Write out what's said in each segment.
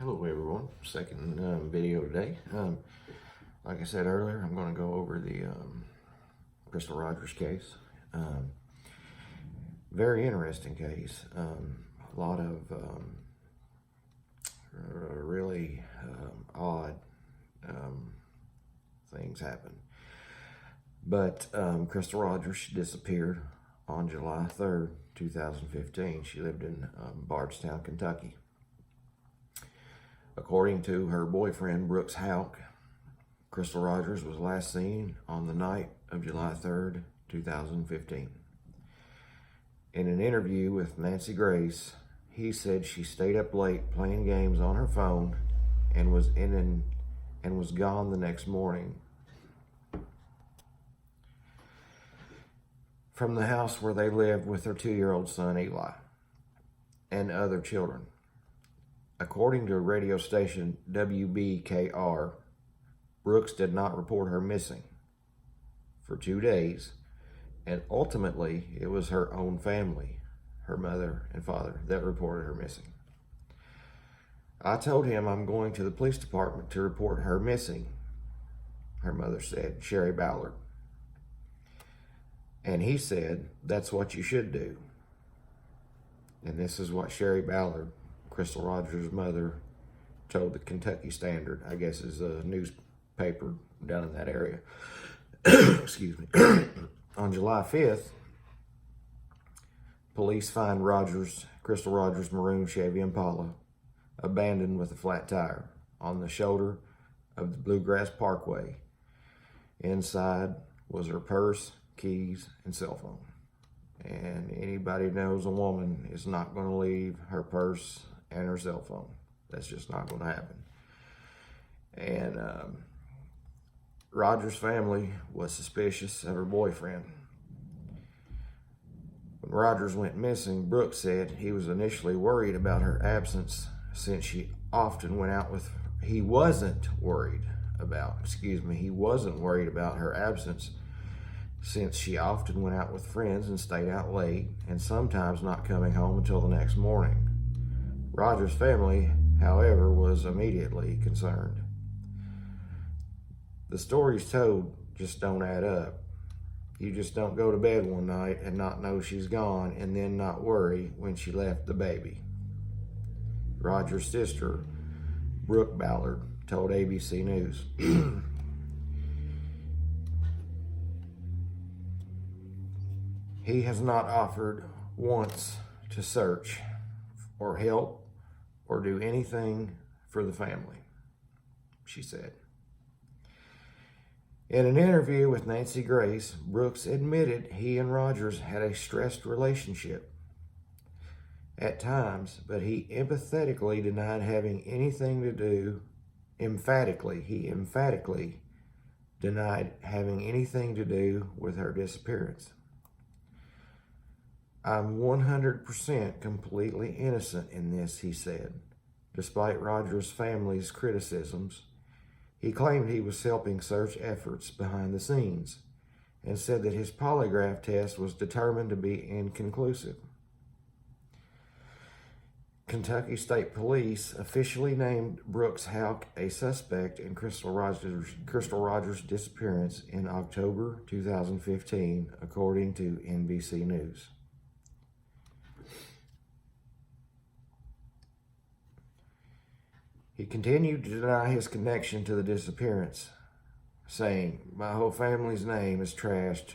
Hello everyone, second video today. Like I said earlier, I'm going to go over the Crystal Rogers case. Very interesting case. A lot of really odd things happen. But Crystal Rogers disappeared on July 3rd, 2015. She lived in Bardstown, Kentucky. According to her boyfriend, Brooks Houck, Crystal Rogers was last seen on the night of July 3rd, 2015. In an interview with Nancy Grace, he said she stayed up late playing games on her phone and was gone the next morning from the house where they lived with their 2-year-old son, Eli, and other children. According to radio station WBKR, Brooks did not report her missing for 2 days, and ultimately it was her own family, her mother and father, that reported her missing. I told him I'm going to the police department to report her missing, her mother said, Sherry Ballard. And he said, that's what you should do. And this is what Sherry Ballard, Crystal Rogers' mother, told the Kentucky Standard, I guess is a newspaper down in that area. Excuse me. On July 5th, police find Crystal Rogers' maroon Chevy Impala abandoned with a flat tire on the shoulder of the Bluegrass Parkway. Inside was her purse, keys, and cell phone. And anybody knows a woman is not going to leave her purse and her cell phone. That's just not going to happen. And Rogers' family was suspicious of her boyfriend. When Rogers went missing, Brooks said he was initially worried about her absence since she often went out with, he wasn't worried about her absence since she often went out with friends and stayed out late and sometimes not coming home until the next morning. Rogers' family, however, was immediately concerned. The stories told just don't add up. You just don't go to bed one night and not know she's gone and then not worry when she left the baby. Rogers' sister, Brooke Ballard, told ABC News. He has not offered once to search or help or do anything for the family, she said. In an interview with Nancy Grace, Brooks admitted he and Rogers had a stressed relationship at times, but he emphatically denied having anything to do, he emphatically denied having anything to do with her disappearance. I'm 100% completely innocent in this, he said. Despite Rogers' family's criticisms, he claimed he was helping search efforts behind the scenes and said that his polygraph test was determined to be inconclusive. Kentucky State Police officially named Brooks Houck a suspect in Crystal Rogers' disappearance in October 2015, according to NBC News. He continued to deny his connection to the disappearance, saying, my whole family's name is trashed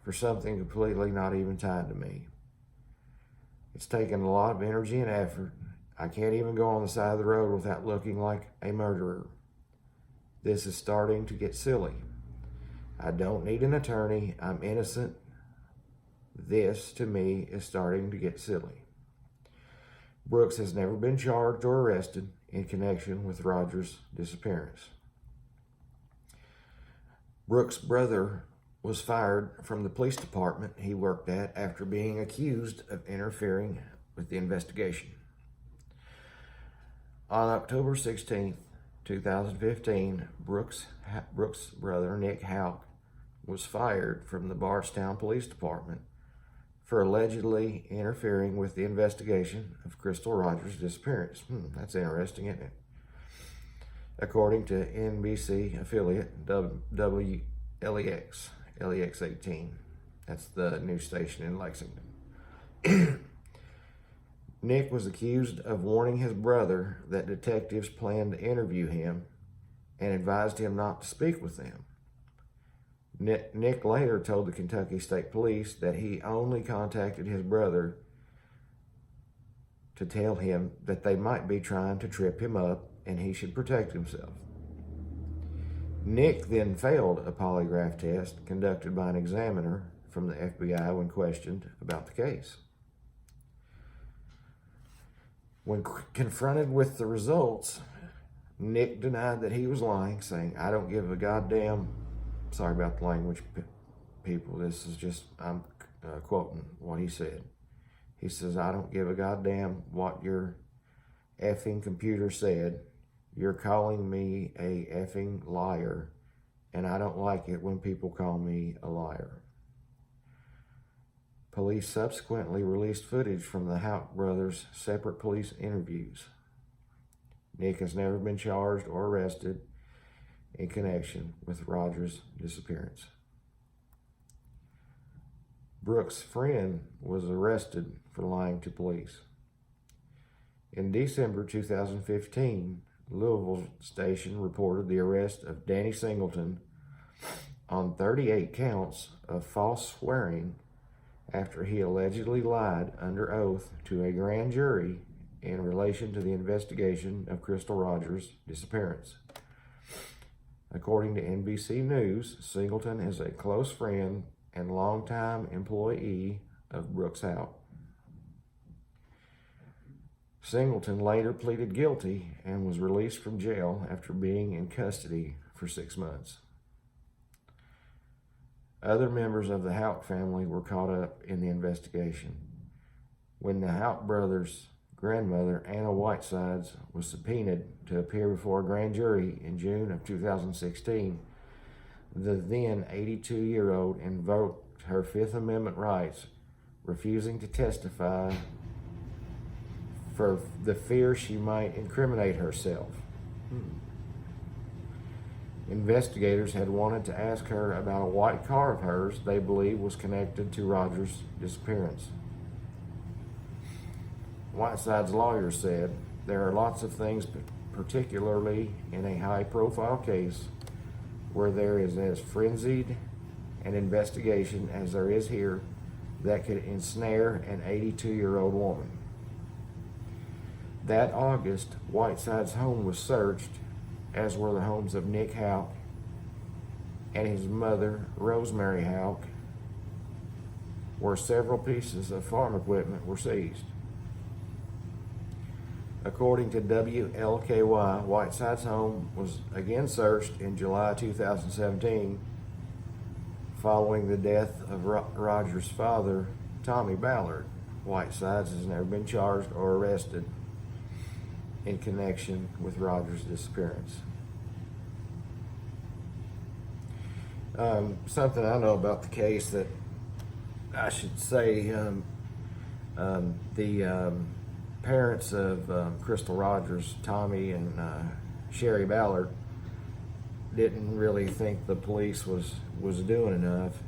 for something completely not even tied to me. It's taken a lot of energy and effort. I can't even go on the side of the road without looking like a murderer. This is starting to get silly. I don't need an attorney. I'm innocent. This, to me, is starting to get silly. Brooks has never been charged or arrested in connection with Rogers' disappearance. Brooks' brother was fired from the police department he worked at after being accused of interfering with the investigation. On October 16, 2015, Brooks' brother, Nick Houck, was fired from the Bardstown Police Department for allegedly interfering with the investigation of Crystal Rogers' disappearance. That's interesting, isn't it? According to NBC affiliate WLEX, LEX 18. That's the news station in Lexington. Nick was accused of warning his brother that detectives planned to interview him and advised him not to speak with them. Nick later told the Kentucky State Police that he only contacted his brother to tell him that they might be trying to trip him up and he should protect himself. Nick then failed a polygraph test conducted by an examiner from the FBI when questioned about the case. When confronted with the results, Nick denied that he was lying, saying, "I don't give a goddamn," sorry about the language, people, this is just, I'm quoting what he said. He says, "I don't give a goddamn what your effing computer said. You're calling me a effing liar, and I don't like it when people call me a liar." Police subsequently released footage from the Houck brothers' separate police interviews. Nick has never been charged or arrested in connection with Rogers' disappearance. Brooks' friend was arrested for lying to police. In December 2015, Louisville station reported the arrest of Danny Singleton on 38 counts of false swearing after he allegedly lied under oath to a grand jury in relation to the investigation of Crystal Rogers' disappearance. According to NBC News, Singleton is a close friend and longtime employee of Brooks Houck. Singleton later pleaded guilty and was released from jail after being in custody for 6 months. Other members of the Houck family were caught up in the investigation. When the Houck brothers' grandmother, Anna Whitesides, was subpoenaed to appear before a grand jury in June of 2016, the then 82-year-old invoked her Fifth Amendment rights, refusing to testify for the fear she might incriminate herself. Investigators had wanted to ask her about a white car of hers they believe was connected to Rogers' disappearance. Whiteside's lawyer said, "There are lots of things, particularly in a high-profile case, where there is as frenzied an investigation as there is here, that could ensnare an 82-year-old woman." That August, Whiteside's home was searched, as were the homes of Nick Houck and his mother, Rosemary Houck, where several pieces of farm equipment were seized. According to WLKY, Whiteside's home was again searched in July 2017 following the death of Roger's father, Tommy Ballard. Whitesides has never been charged or arrested in connection with Rogers' disappearance. Something I know about the case that I should say, the parents of Crystal Rogers, Tommy and Sherry Ballard, didn't really think the police was doing enough,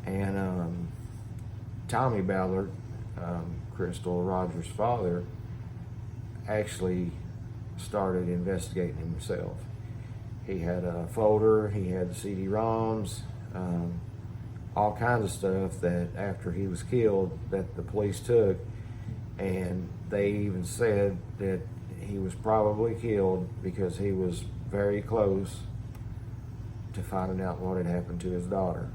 and Tommy Ballard, Crystal Rogers' father, actually started investigating himself. He had a folder, he had CD-ROMs, all kinds of stuff that after he was killed that the police took, and they even said that he was probably killed because he was very close to finding out what had happened to his daughter.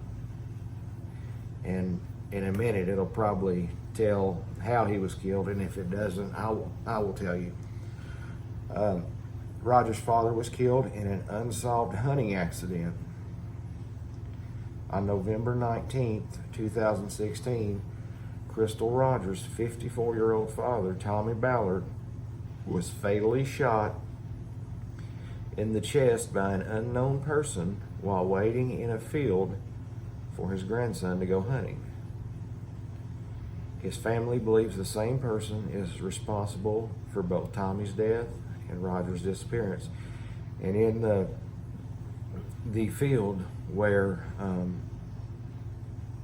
And in a minute it'll probably tell how he was killed, and if it doesn't, I will tell you. Roger's father was killed in an unsolved hunting accident. On November 19th, 2016, Crystal Rogers' 54-year-old father, Tommy Ballard, was fatally shot in the chest by an unknown person while waiting in a field for his grandson to go hunting. His family believes the same person is responsible for both Tommy's death and Roger's disappearance. And in the field where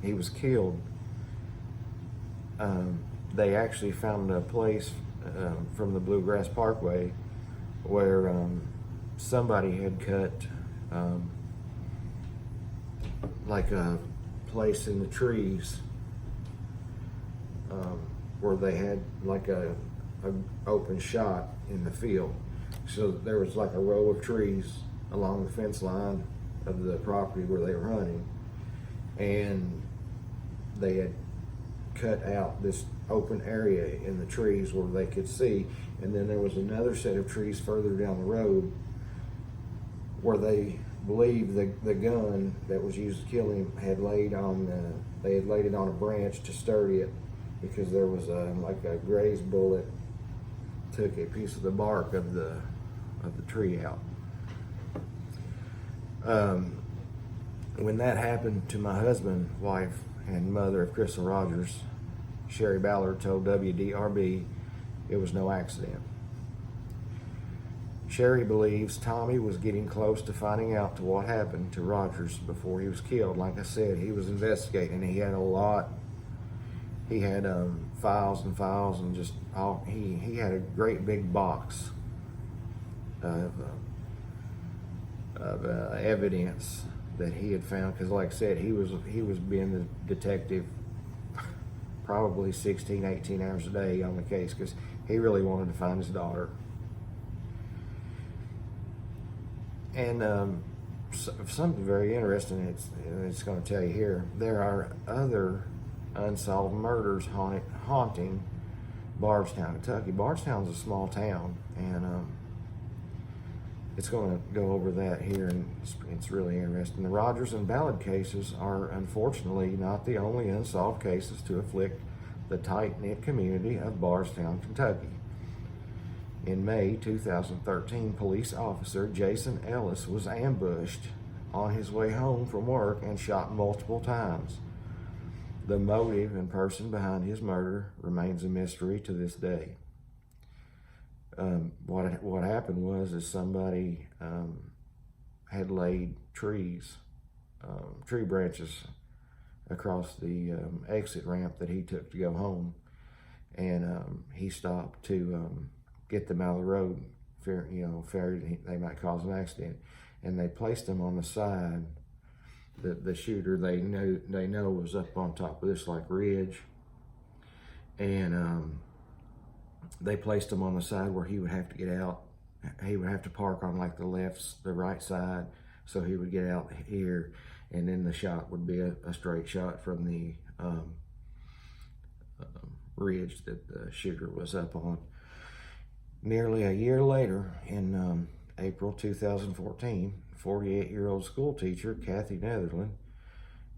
he was killed, they actually found a place from the Bluegrass Parkway where somebody had cut like a place in the trees where they had like a open shot in the field. So there was like a row of trees along the fence line of the property where they were hunting, and they had cut out this open area in the trees where they could see, and then there was another set of trees further down the road where they believe the gun that was used to kill him had laid on they had laid it on a branch to sturdy it, because there was like a grazed bullet took a piece of the bark of the tree out. When that happened to my husband, wife, and mother of Crystal Rogers, Sherry Ballard told WDRB it was no accident. Sherry believes Tommy was getting close to finding out to what happened to Rogers before he was killed. Like I said, he was investigating. He had a lot. He had files and files, and just all. He had a great big box of evidence that he had found. Because, like I said, he was being the detective probably 16, 18 hours a day on the case, because he really wanted to find his daughter. And something very interesting, it's going to tell you here, there are other unsolved murders haunting Bardstown, Kentucky. Bardstown's a small town, and it's going to go over that here, and it's really interesting. The Rogers and Ballard cases are unfortunately not the only unsolved cases to afflict the tight-knit community of Bardstown, Kentucky. In May 2013, police officer Jason Ellis was ambushed on his way home from work and shot multiple times. The motive and person behind his murder remains a mystery to this day. What happened was somebody had laid tree branches across the exit ramp that he took to go home, and he stopped to get them out of the road, feared they might cause an accident, and they placed them on the side. The shooter they know was up on top of this like ridge, and they placed him on the side where he would have to get out. He would have to park on like the right side, so he would get out here, and then the shot would be a straight shot from the ridge that the shooter was up on. Nearly a year later, in April 2014, 48-year-old school teacher Kathy Netherland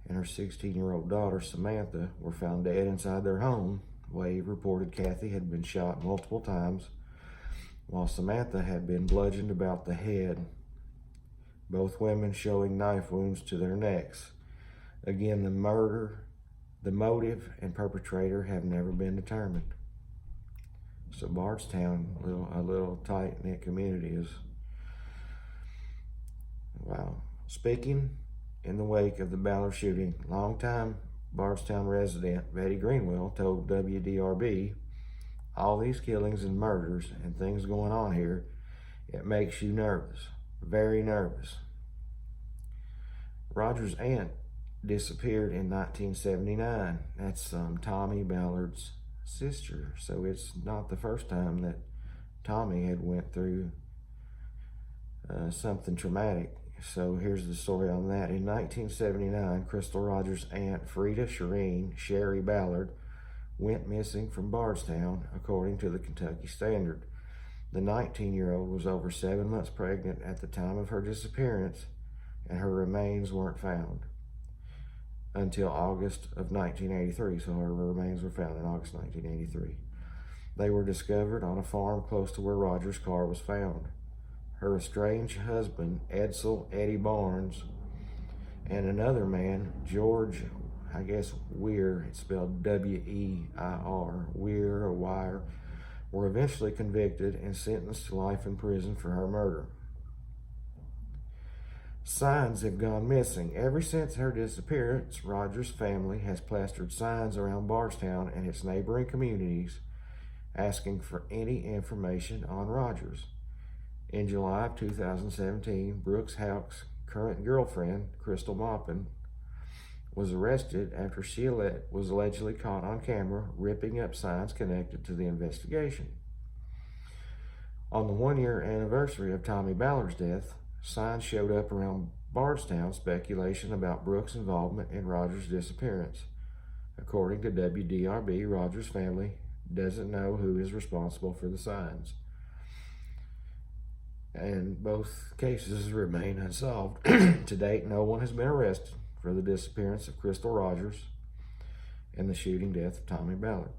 and her 16-year-old daughter Samantha were found dead inside their home. Wave reported Kathy had been shot multiple times, while Samantha had been bludgeoned about the head, both women showing knife wounds to their necks. Again, the motive and perpetrator have never been determined. So Bardstown, a little tight-knit community, is, wow. Speaking in the wake of the Ballard shooting, longtime Bardstown resident Betty Greenwell told WDRB, all these killings and murders and things going on here, it makes you nervous, very nervous. Roger's aunt disappeared in 1979. That's Tommy Ballard's sister, so it's not the first time that Tommy had went through something traumatic. So here's the story on that. In 1979, Crystal Rogers' aunt Frida Shireen, Sherry Ballard, went missing from Bardstown, according to the Kentucky Standard. The 19-year-old was over 7 months pregnant at the time of her disappearance, and her remains weren't found until August of 1983, so her remains were found in August 1983. They were discovered on a farm close to where Roger's car was found. Her estranged husband, Edsel Eddie Barnes, and another man, George I guess Weir, it's spelled W-E-I-R, Weir or Wire, were eventually convicted and sentenced to life in prison for her murder. Signs have gone missing. Ever since her disappearance, Rogers' family has plastered signs around Bardstown and its neighboring communities asking for any information on Rogers. In July of 2017, Brooks Houck's current girlfriend, Crystal Maupin, was arrested after she was allegedly caught on camera ripping up signs connected to the investigation. On the one-year anniversary of Tommy Ballard's death, signs showed up around Bardstown speculation about Brooks' involvement in Rogers' disappearance. According to WDRB, Rogers' family doesn't know who is responsible for the signs, and both cases remain unsolved. To date, no one has been arrested for the disappearance of Crystal Rogers and the shooting death of Tommy Ballard.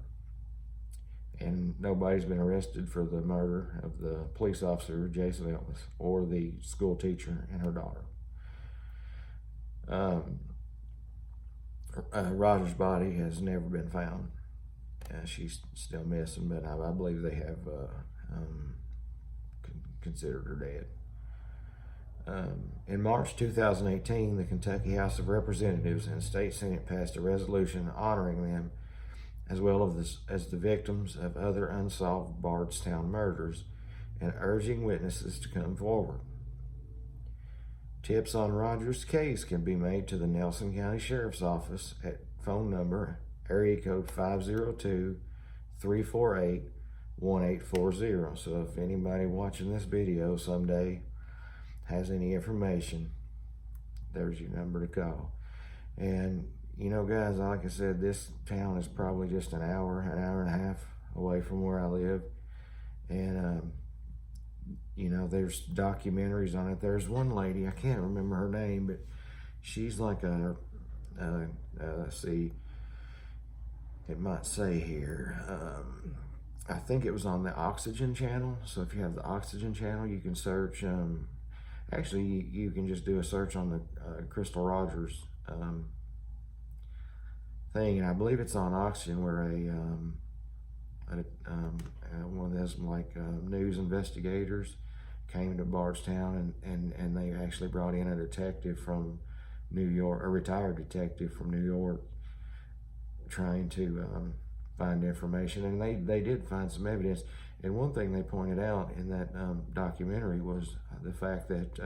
And nobody's been arrested for the murder of the police officer, Jason Ellis, or the school teacher and her daughter. Rogers' body has never been found. She's still missing, but I believe they have considered her dead. In March 2018, the Kentucky House of Representatives and State Senate passed a resolution honoring them as well as the victims of other unsolved Bardstown murders and urging witnesses to come forward. Tips on Rogers' case can be made to the Nelson County Sheriff's Office at phone number area code 502-348-1840. So if anybody watching this video someday has any information, there's your number to call. And you know, guys, like I said, this town is probably just an hour and a half away from where I live. And you know, there's documentaries on it. There's one lady, I can't remember her name, but she's like let's see, it might say here, I think it was on the Oxygen channel. So if you have the Oxygen channel, you can search, actually you can just do a search on the Crystal Rogers thing, and I believe it's on Oxygen, where one of those like news investigators came to Bardstown, and they actually brought in a detective from New York, a retired detective from New York, trying to find information, and they did find some evidence. And one thing they pointed out in that documentary was the fact that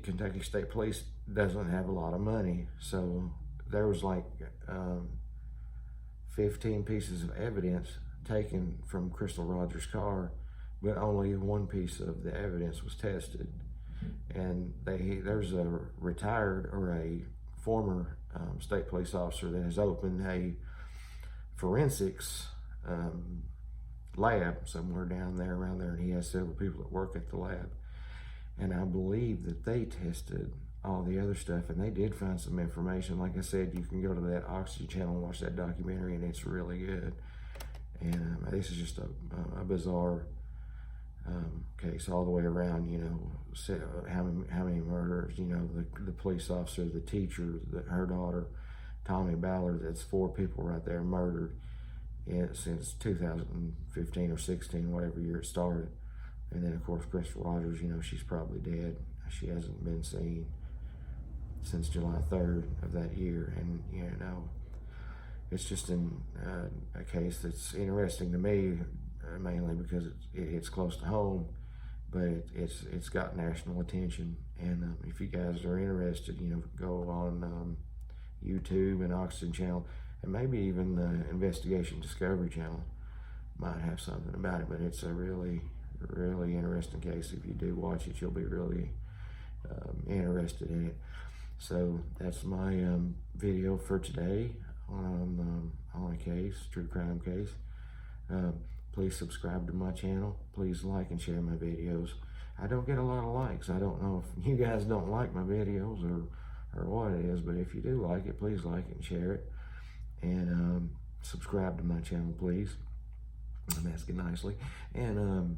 Kentucky State Police doesn't have a lot of money, so there was like 15 pieces of evidence taken from Crystal Rogers' car, but only one piece of the evidence was tested. And there's a retired or a former state police officer that has opened a forensics lab somewhere down there, around there, and he has several people that work at the lab. And I believe that they tested all the other stuff, and they did find some information. Like I said, you can go to that Oxygen channel and watch that documentary, and it's really good. And this is just a bizarre case all the way around. You know, how many murders? You know, the police officer, the teacher, her daughter, Tommy Ballard. That's 4 people right there murdered since 2015 or 16, whatever year it started. And then, of course, Crystal Rogers, you know, she's probably dead. She hasn't been seen since July 3rd of that year. And, you know, it's just a case that's interesting to me, mainly because it's close to home, but it's got national attention. And if you guys are interested, you know, go on YouTube and Oxygen channel, and maybe even the Investigation Discovery channel might have something about it. But it's a really interesting case. If you do watch it, you'll be really interested in it. So that's my video for today on a case, true crime case. Please subscribe to my channel. Please like and share my videos. I don't get a lot of likes. I don't know if you guys don't like my videos or what it is, but if you do like it, please like it and share it. And subscribe to my channel, please. I'm asking nicely. And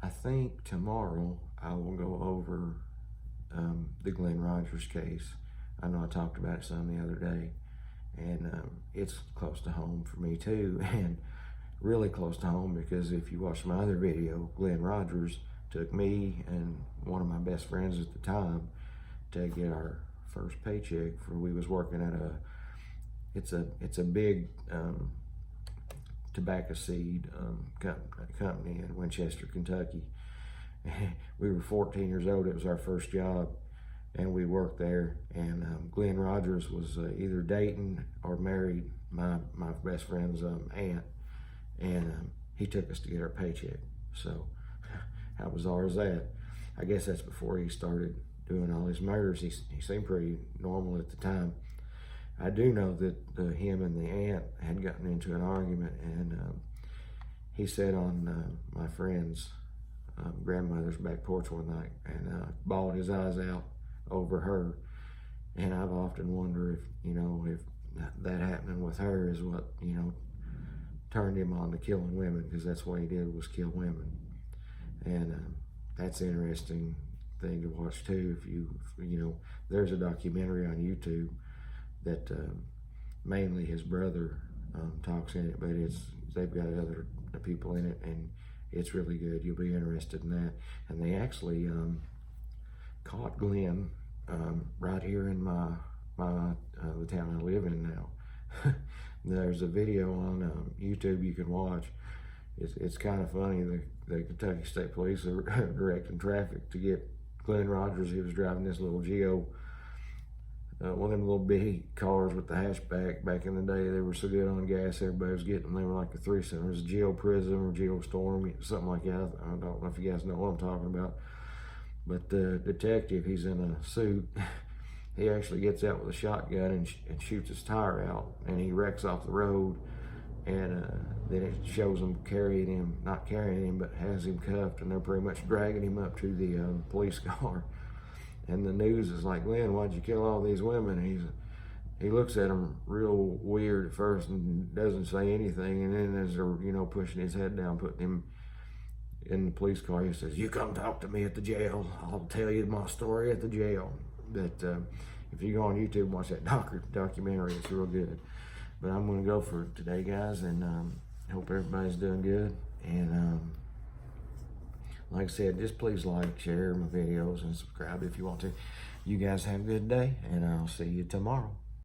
I think tomorrow I will go over the Glenn Rogers case. I know I talked about it some the other day, and it's close to home for me too, and really close to home because if you watch my other video, Glenn Rogers took me and one of my best friends at the time to get our first paycheck. For we was working at it's a big tobacco seed company in Winchester, Kentucky. We were 14 years old. It was our first job, and we worked there. And Glenn Rogers was either dating or married my best friend's aunt, and he took us to get our paycheck. So how bizarre is that? I guess that's before he started doing all his murders. He seemed pretty normal at the time. I do know that him and the aunt had gotten into an argument, and he sat on my friend's grandmother's back porch one night and bawled his eyes out over her. And I've often wondered if that happening with her is what turned him on to killing women, because that's what he did, was kill women. And that's an interesting thing to watch too. If there's a documentary on YouTube that mainly his brother talks in it, but they've got other people in it, and it's really good. You'll be interested in that. And they actually caught Glenn right here in the town I live in now. There's a video on YouTube you can watch. It's kind of funny. The Kentucky State Police are directing traffic to get Glenn Rogers. He was driving this little Geo, one of them little bitty cars with the hatchback. Back in the day, they were so good on gas, everybody was getting them. They were like a threesome. It was a Geo Prism or Geo Storm, something like that. I don't know if you guys know what I'm talking about. But the detective, he's in a suit. He actually gets out with a shotgun and shoots his tire out, and he wrecks off the road. And then it shows them not carrying him, but has him cuffed, and they're pretty much dragging him up to the police car. And the news is like, Glenn, why'd you kill all these women? And he looks at them real weird at first and doesn't say anything. And then as they're, pushing his head down, putting him in the police car, he says, you come talk to me at the jail. I'll tell you my story at the jail. But if you go on YouTube and watch that documentary, it's real good. But I'm going to go for today, guys, and hope everybody's doing good. And like I said, just please like, share my videos, and subscribe if you want to. You guys have a good day, and I'll see you tomorrow.